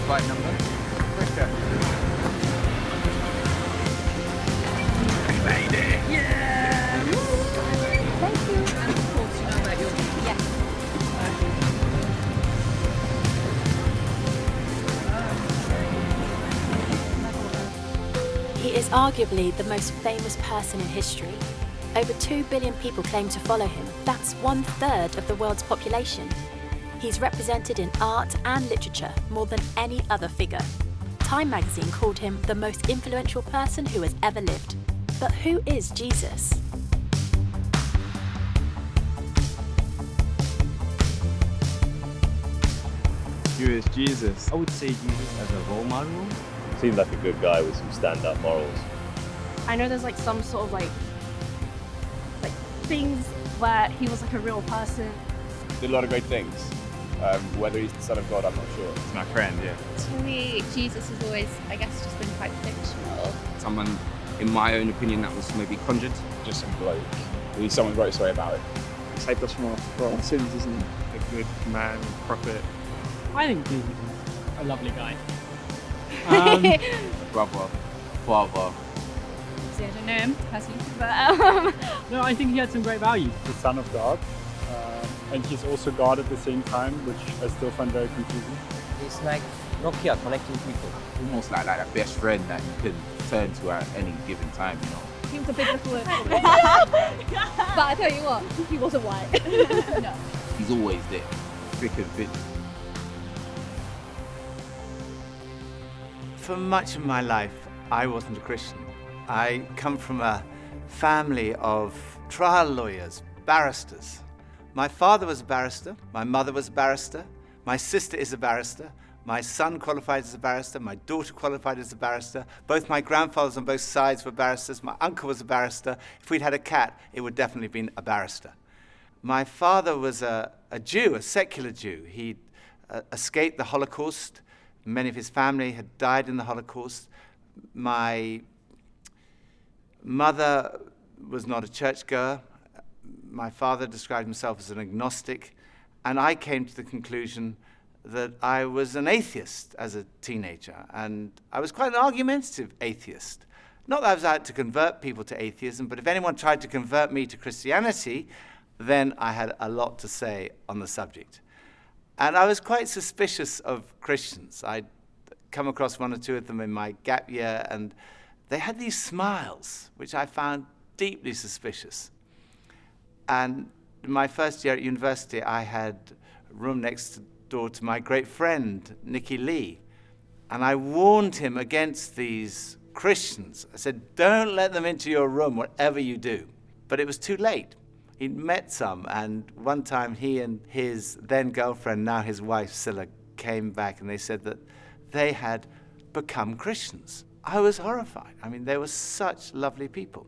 flight number. Okay. We made it! Yeah! Thank you. And of course, you know that you're... Yeah. He is arguably the most famous person in history. Over 2 billion people claim to follow him. That's 1/3 of the world's population. He's represented in art and literature more than any other figure. Time magazine called him the most influential person who has ever lived. But who is Jesus? Who is Jesus? I would say Jesus as a role model. Seemed like a good guy with some stand-up morals. I know there's like some sort of like things where he was like a real person. Did a lot of great things. Whether he's the son of God, I'm not sure. It's my friend, yeah. To me, Jesus has always, I guess, just been quite fictional. Someone, in my own opinion, that was maybe conjured. Just some bloke. Someone wrote a story about it. He saved us from our sins, isn't he? A good man, prophet. I think Jesus is a lovely guy. Brother, father. See, I don't know him personally, but No, I think he had some great values. The son of God. And he's also God at the same time, which I still find very confusing. It's like Nokia connecting people. Almost like a best friend that you can turn to at any given time, you know. He was a big little but I tell you what, he wasn't white. no. He's always there, thick and thin. For much of my life, I wasn't a Christian. I come from a family of trial lawyers, barristers. My father was a barrister, my mother was a barrister, my sister is a barrister, my son qualified as a barrister, my daughter qualified as a barrister, both my grandfathers on both sides were barristers, my uncle was a barrister. If we'd had a cat, it would definitely have been a barrister. My father was a Jew, a secular Jew. He escaped the Holocaust. Many of his family had died in the Holocaust. My mother was not a churchgoer. My father described himself as an agnostic, and I came to the conclusion that I was an atheist as a teenager, and I was quite an argumentative atheist. Not that I was out to convert people to atheism, but if anyone tried to convert me to Christianity, then I had a lot to say on the subject. And I was quite suspicious of Christians. I'd come across one or two of them in my gap year, and they had these smiles, which I found deeply suspicious. And in my first year at university, I had a room next door to my great friend, Nicky Lee. And I warned him against these Christians. I said, don't let them into your room, whatever you do. But it was too late. He'd met some, and one time he and his then girlfriend, now his wife, Scylla, came back and they said that they had become Christians. I was horrified. I mean, they were such lovely people.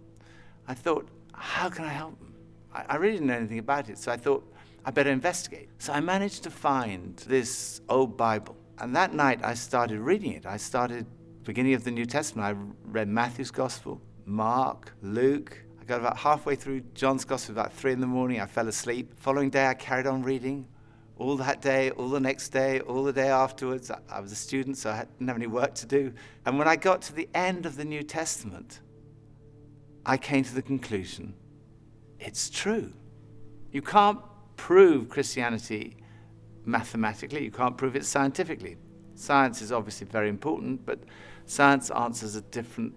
I thought, how can I help them? I really didn't know anything about it, so I thought, I better investigate. So I managed to find this old Bible, and that night I started reading it. I started beginning of the New Testament. I read Matthew's Gospel, Mark, Luke. I got about halfway through John's Gospel, about 3 a.m. I fell asleep. Following day, I carried on reading. All that day, all the next day, all the day afterwards. I was a student, so I didn't have any work to do. And when I got to the end of the New Testament, I came to the conclusion, it's true. You can't prove Christianity mathematically. You can't prove it scientifically. Science is obviously very important, but science answers a different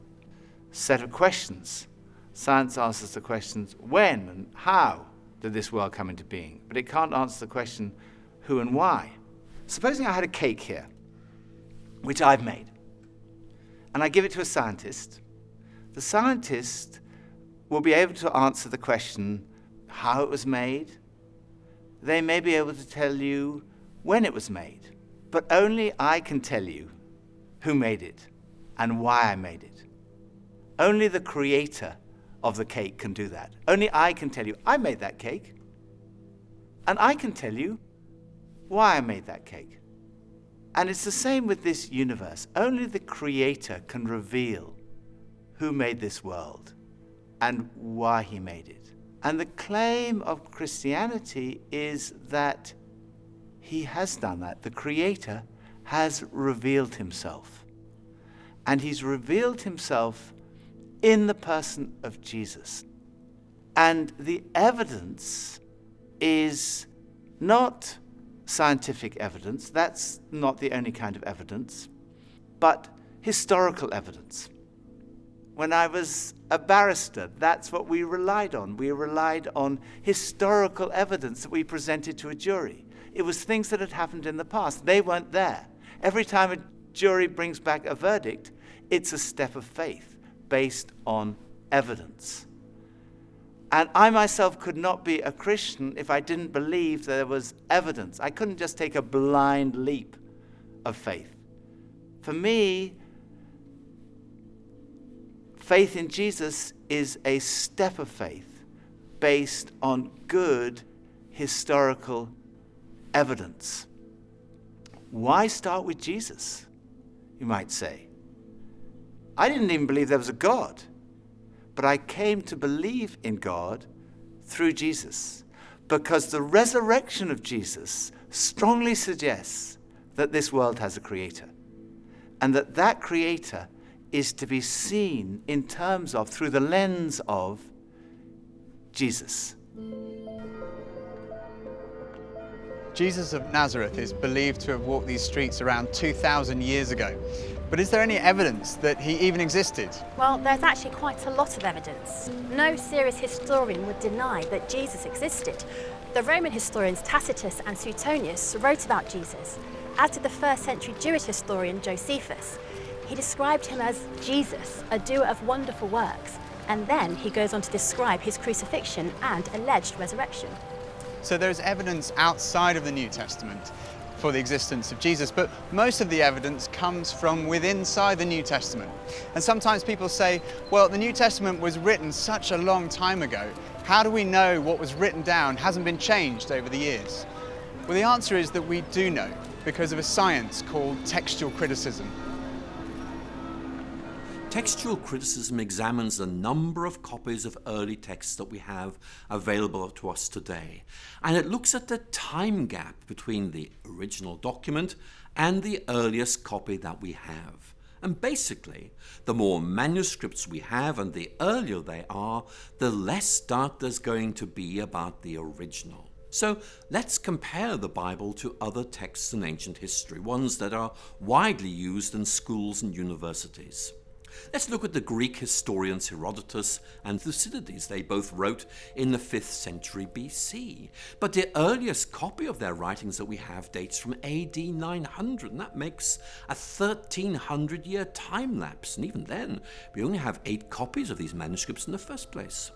set of questions. Science answers the questions, when and how did this world come into being? But it can't answer the question, who and why. Supposing I had a cake here, which I've made, and I give it to a scientist. The scientist will be able to answer the question, how it was made. They may be able to tell you when it was made, but only I can tell you who made it and why I made it. Only the creator of the cake can do that. Only I can tell you, I made that cake, and I can tell you why I made that cake. And it's the same with this universe. Only the creator can reveal who made this world and why he made it. And the claim of Christianity is that he has done that. The creator has revealed himself. And he's revealed himself in the person of Jesus. And the evidence is not scientific evidence, that's not the only kind of evidence, but historical evidence. When I was a barrister, that's what we relied on. We relied on historical evidence that we presented to a jury. It was things that had happened in the past. They weren't there. Every time a jury brings back a verdict, it's a step of faith based on evidence. And I myself could not be a Christian if I didn't believe there was evidence. I couldn't just take a blind leap of faith. For me, faith in Jesus is a step of faith based on good historical evidence. Why start with Jesus, you might say? I didn't even believe there was a God, but I came to believe in God through Jesus, because the resurrection of Jesus strongly suggests that this world has a creator, and that creator is to be seen in terms of, through the lens of, Jesus. Jesus of Nazareth is believed to have walked these streets around 2,000 years ago. But is there any evidence that he even existed? Well, there's actually quite a lot of evidence. No serious historian would deny that Jesus existed. The Roman historians Tacitus and Suetonius wrote about Jesus, as did the first century Jewish historian Josephus. He described him as Jesus, a doer of wonderful works, and then he goes on to describe his crucifixion and alleged resurrection. So there's evidence outside of the New Testament for the existence of Jesus, but most of the evidence comes from within inside the New Testament. And sometimes people say, well, the New Testament was written such a long time ago. How do we know what was written down hasn't been changed over the years? Well, the answer is that we do know, because of a science called textual criticism. Textual criticism examines the number of copies of early texts that we have available to us today, and it looks at the time gap between the original document and the earliest copy that we have. And basically, the more manuscripts we have and the earlier they are, the less doubt there's going to be about the original. So let's compare the Bible to other texts in ancient history, ones that are widely used in schools and universities. Let's look at the Greek historians Herodotus and Thucydides. They both wrote in the 5th century BC. But the earliest copy of their writings that we have dates from AD 900, and that makes a 1300-year time lapse. And even then, we only have 8 copies of these manuscripts in the first place.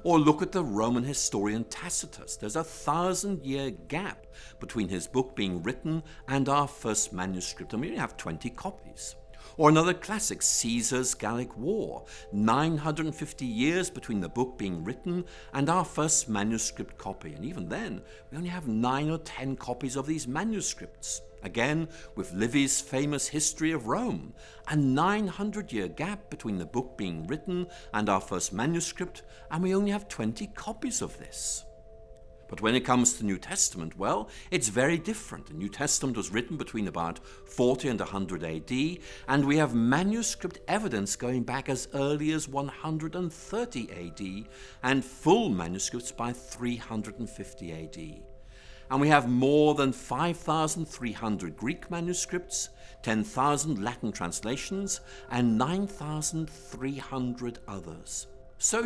Or look at the Roman historian Tacitus. There's a 1,000-year gap between his book being written and our first manuscript, and we only have 20 copies. Or another classic, Caesar's Gallic War, 950 years between the book being written and our first manuscript copy. And even then, we only have 9 or 10 copies of these manuscripts. Again, with Livy's famous History of Rome, a 900-year gap between the book being written and our first manuscript, and we only have 20 copies of this. But when it comes to the New Testament, well, it's very different. The New Testament was written between about 40 and 100 AD, and we have manuscript evidence going back as early as 130 AD, and full manuscripts by 350 AD. And we have more than 5,300 Greek manuscripts, 10,000 Latin translations, and 9,300 others. So,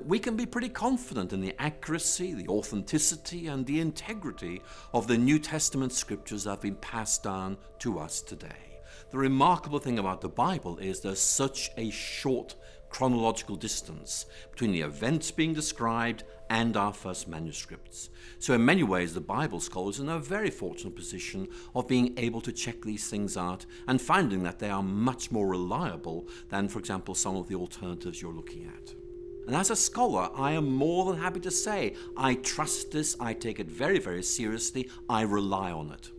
we can be pretty confident in the accuracy, the authenticity, and the integrity of the New Testament scriptures that have been passed down to us today. The remarkable thing about the Bible is there's such a short chronological distance between the events being described and our first manuscripts. So in many ways, the Bible scholars are in a very fortunate position of being able to check these things out and finding that they are much more reliable than, for example, some of the alternatives you're looking at. And as a scholar, I am more than happy to say I trust this, I take it very, very seriously, I rely on it.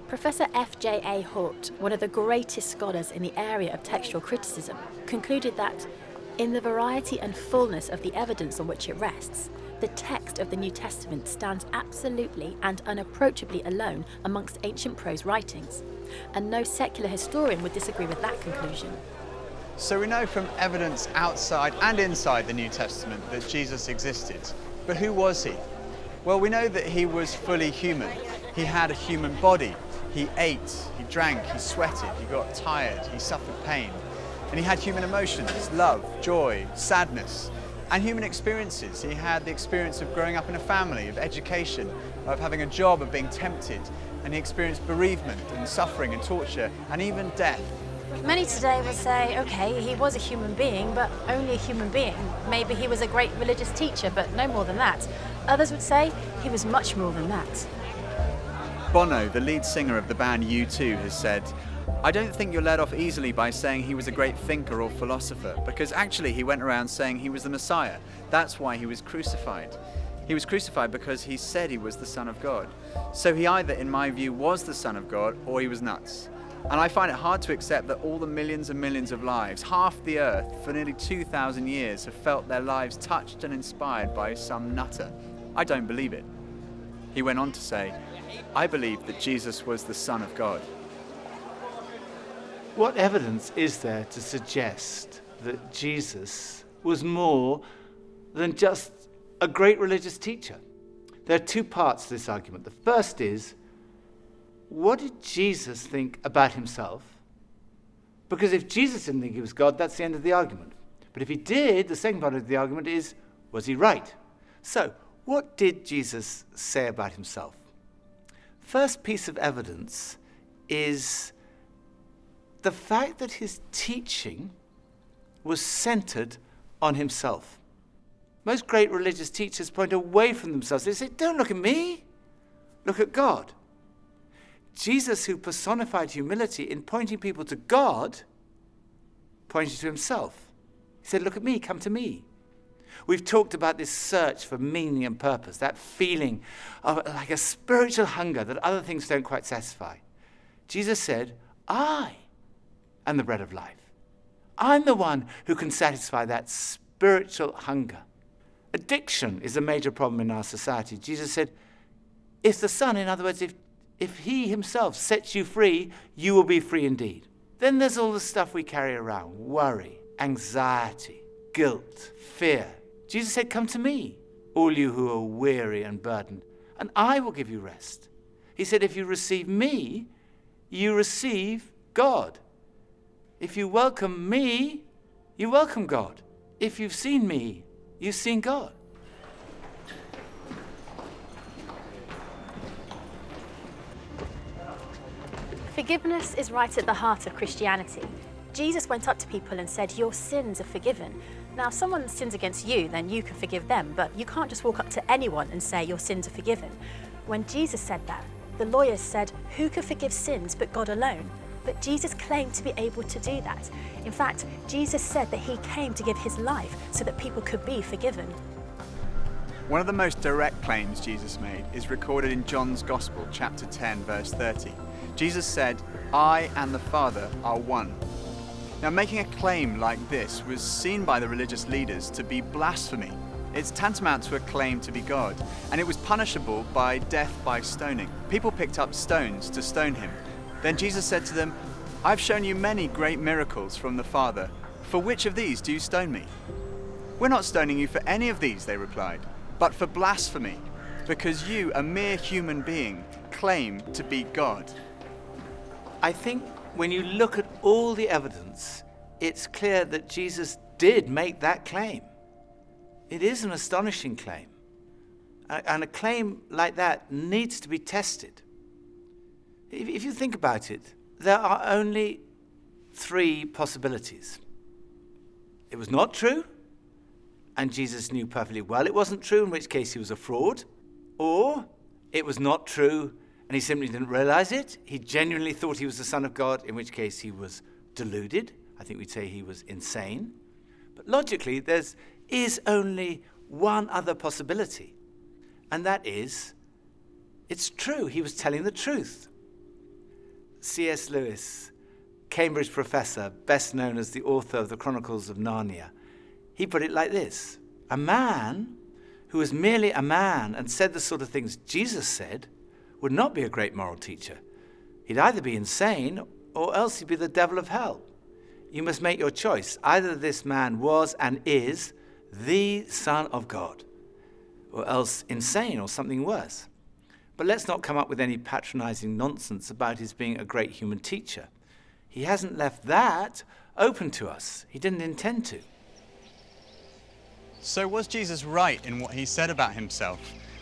Professor F.J.A. Hort, one of the greatest scholars in the area of textual criticism, concluded that in the variety and fullness of the evidence on which it rests, The text of the New Testament stands absolutely and unapproachably alone amongst ancient prose writings, and no secular historian would disagree with that conclusion. So we know from evidence outside and inside the New Testament that Jesus existed. But who was he? Well, we know that he was fully human. He had a human body. He ate, he drank, he sweated, he got tired, he suffered pain. And he had human emotions, love, joy, sadness, and human experiences. He had the experience of growing up in a family, of education, of having a job, of being tempted. And he experienced bereavement and suffering and torture and even death. Many today would say, okay, he was a human being, but only a human being. Maybe he was a great religious teacher, but no more than that. Others would say he was much more than that. Bono, the lead singer of the band U2, has said, "I don't think you're let off easily by saying he was a great thinker or philosopher, because actually he went around saying he was the Messiah. That's why he was crucified. He was crucified because he said he was the Son of God. So he either, in my view, was the Son of God or he was nuts. And I find it hard to accept that all the millions and millions of lives, half the earth, for nearly 2,000 years, have felt their lives touched and inspired by some nutter. I don't believe it." He went on to say, "I believe that Jesus was the Son of God." What evidence is there to suggest that Jesus was more than just a great religious teacher? There are two parts to this argument. The first is, what did Jesus think about himself? Because if Jesus didn't think he was God, that's the end of the argument. But if he did, the second part of the argument is, was he right? So, what did Jesus say about himself? First piece of evidence is the fact that his teaching was centered on himself. Most great religious teachers point away from themselves. They say, don't look at me, look at God. Jesus, who personified humility in pointing people to God, pointed to himself. He said, look at me, come to me. We've talked about this search for meaning and purpose, that feeling of like a spiritual hunger that other things don't quite satisfy. Jesus said, I am the bread of life. I'm the one who can satisfy that spiritual hunger. Addiction is a major problem in our society. Jesus said, if the Son, in other words, if he himself sets you free, you will be free indeed. Then there's all the stuff we carry around, worry, anxiety, guilt, fear. Jesus said, come to me, all you who are weary and burdened, and I will give you rest. He said, if you receive me, you receive God. If you welcome me, you welcome God. If you've seen me, you've seen God. Forgiveness is right at the heart of Christianity. Jesus went up to people and said, your sins are forgiven. Now, if someone sins against you, then you can forgive them, but you can't just walk up to anyone and say your sins are forgiven. When Jesus said that, the lawyers said, who can forgive sins but God alone? But Jesus claimed to be able to do that. In fact, Jesus said that he came to give his life so that people could be forgiven. One of the most direct claims Jesus made is recorded in John's Gospel, chapter 10, verse 30. Jesus said, I and the Father are one. Now, making a claim like this was seen by the religious leaders to be blasphemy. It's tantamount to a claim to be God, and it was punishable by death by stoning. People picked up stones to stone him. Then Jesus said to them, I've shown you many great miracles from the Father. For which of these do you stone me? We're not stoning you for any of these, they replied, but for blasphemy, because you, a mere human being, claim to be God. I think when you look at all the evidence, it's clear that Jesus did make that claim. It is an astonishing claim. And a claim like that needs to be tested. If you think about it, there are only three possibilities. It was not true, and Jesus knew perfectly well it wasn't true, in which case he was a fraud. Or it was not true, and he simply didn't realize it. He genuinely thought he was the Son of God, in which case he was deluded. I think we'd say he was insane. But logically, there is only one other possibility, and that is, it's true, he was telling the truth. C.S. Lewis, Cambridge professor, best known as the author of the Chronicles of Narnia, he put it like this: a man who was merely a man and said the sort of things Jesus said, would not be a great moral teacher. He'd either be insane or else he'd be the devil of hell. You must make your choice. Either this man was and is the Son of God, or else insane or something worse. But let's not come up with any patronizing nonsense about his being a great human teacher. He hasn't left that open to us. He didn't intend to. So was Jesus right in what he said about himself?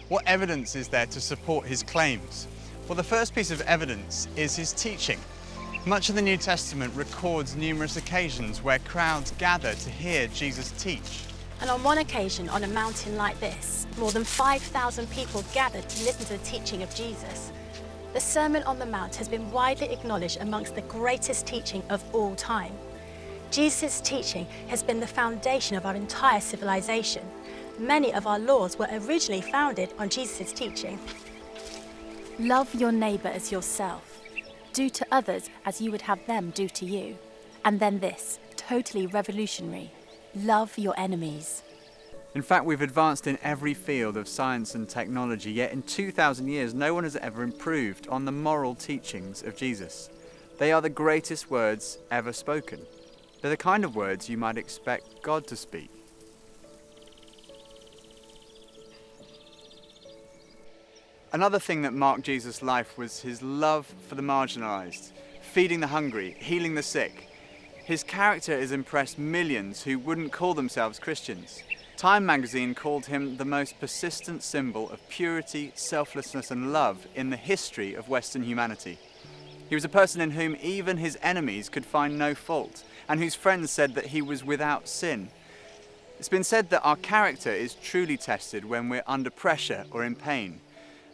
What evidence is there to support his claims? Well, the first piece of evidence is his teaching. Much of the New Testament records numerous occasions where crowds gather to hear Jesus teach. And on one occasion, on a mountain like this, more than 5,000 people gathered to listen to the teaching of Jesus. The Sermon on the Mount has been widely acknowledged amongst the greatest teaching of all time. Jesus' teaching has been the foundation of our entire civilization. Many of our laws were originally founded on Jesus' teaching. Love your neighbour as yourself. Do to others as you would have them do to you. And then this, totally revolutionary. Love your enemies. In fact, we've advanced in every field of science and technology, yet in 2,000 years, no one has ever improved on the moral teachings of Jesus. They are the greatest words ever spoken. They're the kind of words you might expect God to speak. Another thing that marked Jesus' life was his love for the marginalised, feeding the hungry, healing the sick. His character has impressed millions who wouldn't call themselves Christians. Time magazine called him the most persistent symbol of purity, selflessness and love in the history of Western humanity. He was a person in whom even his enemies could find no fault, and whose friends said that he was without sin. It's been said that our character is truly tested when we're under pressure or in pain.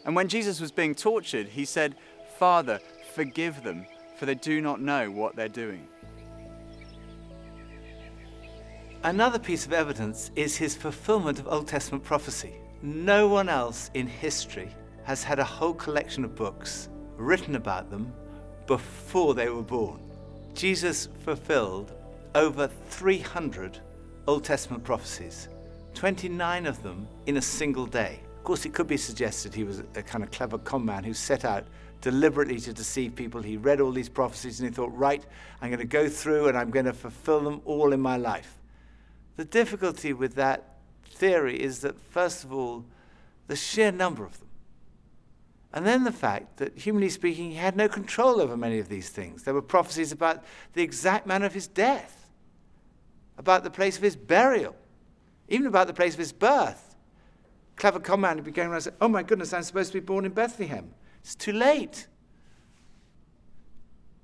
And when Jesus was being tortured, he said, "Father, forgive them, for they do not know what they're doing." Another piece of evidence is his fulfillment of Old Testament prophecy. No one else in history has had a whole collection of books written about them before they were born. Jesus fulfilled over 300 Old Testament prophecies, 29 of them in a single day. Of course, it could be suggested he was a kind of clever con man who set out deliberately to deceive people. He read all these prophecies and he thought, right, I'm going to go through and I'm going to fulfill them all in my life. The difficulty with that theory is that, first of all, the sheer number of them. And then the fact that, humanly speaking, he had no control over many of these things. There were prophecies about the exact manner of his death, about the place of his burial, even about the place of his birth. Clever con man would be going around and saying, oh my goodness, I'm supposed to be born in Bethlehem. It's too late.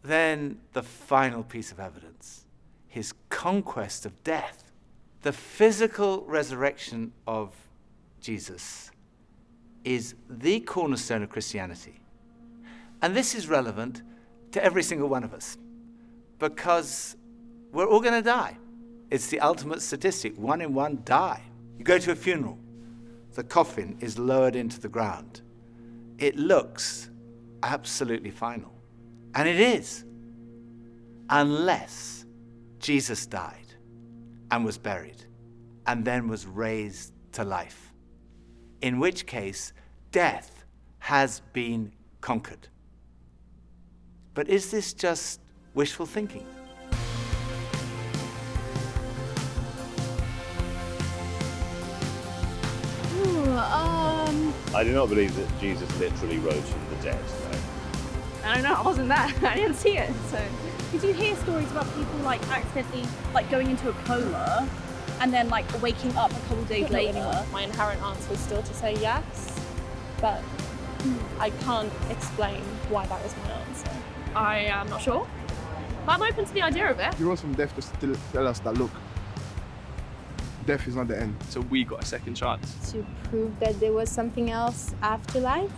Then the final piece of evidence, his conquest of death. The physical resurrection of Jesus is the cornerstone of Christianity. And this is relevant to every single one of us because we're all going to die. It's the ultimate statistic. 1 in 1 die. You go to a funeral. The coffin is lowered into the ground. It looks absolutely final. And it is. Unless Jesus died and was buried and then was raised to life. In which case, death has been conquered. But is this just wishful thinking? I do not believe that Jesus literally rose from the dead, no. I don't know, I wasn't there. I didn't see it, so. Did you hear stories about people like accidentally like going into a coma and then like waking up a couple days later? My inherent answer is still to say yes, but I can't explain why that was my answer. I am not sure, but I'm open to the idea of it. He rose from death just to tell us that, look, death is not the end. So we got a second chance. To prove that there was something else after life?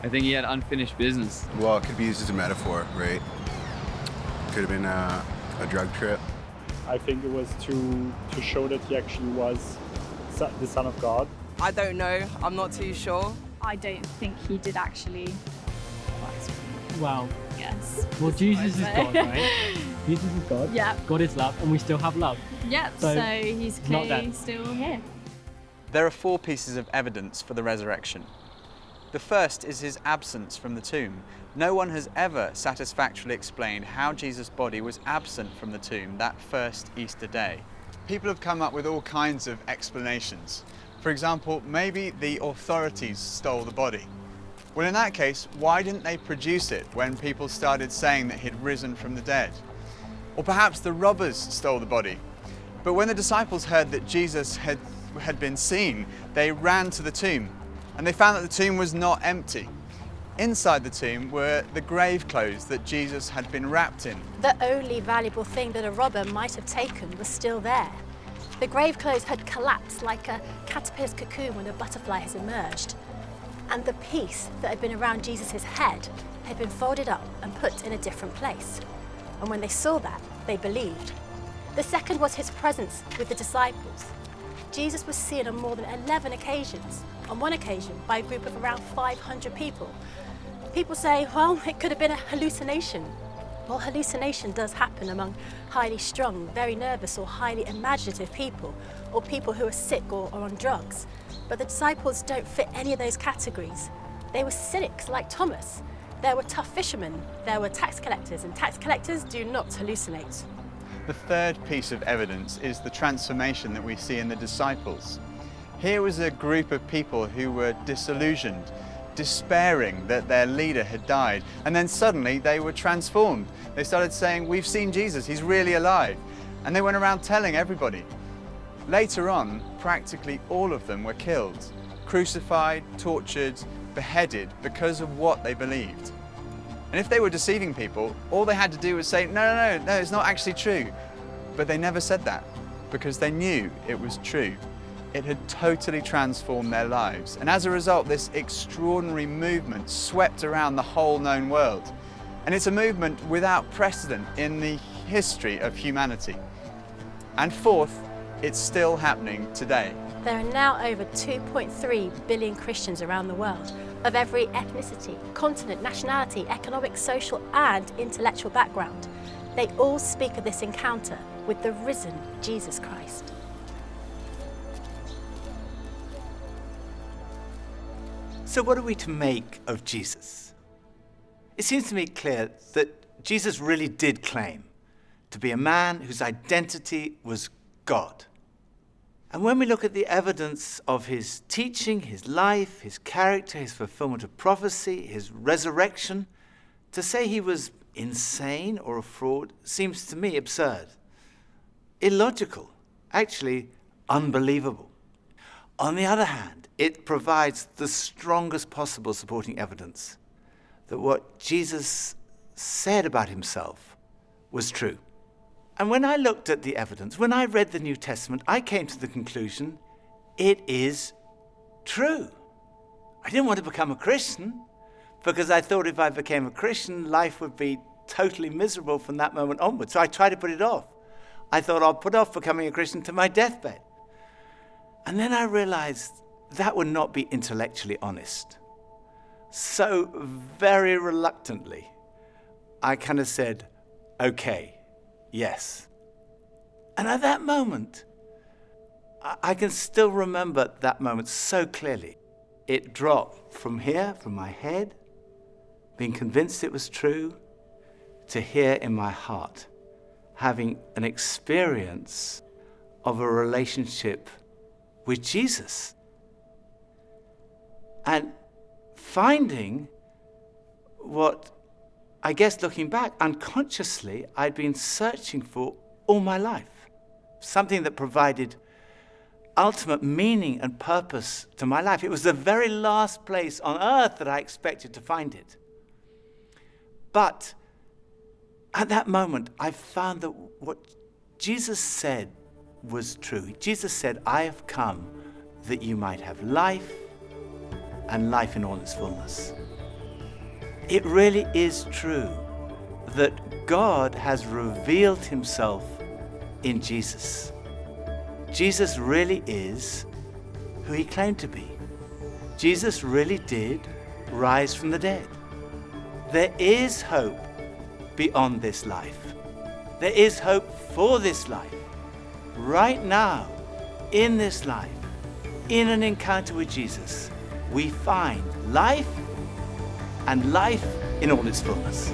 I think he had unfinished business. Well, it could be used as a metaphor, right? Could have been a drug trip. I think it was to show that he actually was the Son of God. I don't know. I'm not too sure. I don't think he did actually. Well, yes. Well, Jesus is God, right? Jesus is God. Yeah. God is love, and we still have love. Yep. So he's clearly still here. There are 4 pieces of evidence for the resurrection. The first is his absence from the tomb. No one has ever satisfactorily explained how Jesus' body was absent from the tomb that first Easter day. People have come up with all kinds of explanations. For example, maybe the authorities stole the body. Well, in that case, why didn't they produce it when people started saying that he'd risen from the dead? Or perhaps the robbers stole the body. But when the disciples heard that Jesus had been seen, they ran to the tomb, and they found that the tomb was not empty. Inside the tomb were the grave clothes that Jesus had been wrapped in. The only valuable thing that a robber might have taken was still there. The grave clothes had collapsed like a caterpillar's cocoon when a butterfly has emerged. And the piece that had been around Jesus' head had been folded up and put in a different place. And when they saw that, they believed. The second was his presence with the disciples. Jesus was seen on more than 11 occasions, on one occasion by a group of around 500 people. People say, well, it could have been a hallucination. Well, hallucination does happen among highly strung, very nervous or highly imaginative people, or people who are sick or on drugs. But the disciples don't fit any of those categories. They were cynics like Thomas. There were tough fishermen, there were tax collectors, and tax collectors do not hallucinate. The third piece of evidence is the transformation that we see in the disciples. Here was a group of people who were disillusioned, despairing that their leader had died, and then suddenly they were transformed. They started saying, we've seen Jesus, he's really alive. And they went around telling everybody. Later on, practically all of them were killed, crucified, tortured, beheaded because of what they believed. And if they were deceiving people, all they had to do was say, no, it's not actually true. But they never said that because they knew it was true. It had totally transformed their lives. And as a result, this extraordinary movement swept around the whole known world. And it's a movement without precedent in the history of humanity. And fourth, it's still happening today. There are now over 2.3 billion Christians around the world, of every ethnicity, continent, nationality, economic, social and intellectual background. They all speak of this encounter with the risen Jesus Christ. So what are we to make of Jesus? It seems to me clear that Jesus really did claim to be a man whose identity was God. And when we look at the evidence of his teaching, his life, his character, his fulfillment of prophecy, his resurrection, to say he was insane or a fraud seems to me absurd, illogical, actually unbelievable. On the other hand, it provides the strongest possible supporting evidence that what Jesus said about himself was true. And when I looked at the evidence, when I read the New Testament, I came to the conclusion it is true. I didn't want to become a Christian because I thought if I became a Christian, life would be totally miserable from that moment onwards. So I tried to put it off. I thought I'll put off becoming a Christian to my deathbed. And then I realized that would not be intellectually honest. So very reluctantly, I kind of said, okay, yes. And at that moment, I can still remember that moment so clearly. It dropped from here, from my head, being convinced it was true, to here in my heart, having an experience of a relationship with Jesus. And finding what, I guess looking back, unconsciously, I'd been searching for all my life. Something that provided ultimate meaning and purpose to my life. It was the very last place on earth that I expected to find it. But at that moment, I found that what Jesus said was true. Jesus said, I have come that you might have life and life in all its fullness. It really is true that God has revealed himself in Jesus. Jesus really is who he claimed to be. Jesus really did rise from the dead. There is hope beyond this life. There is hope for this life. Right now, in this life, in an encounter with Jesus, we find life and life in all its fullness.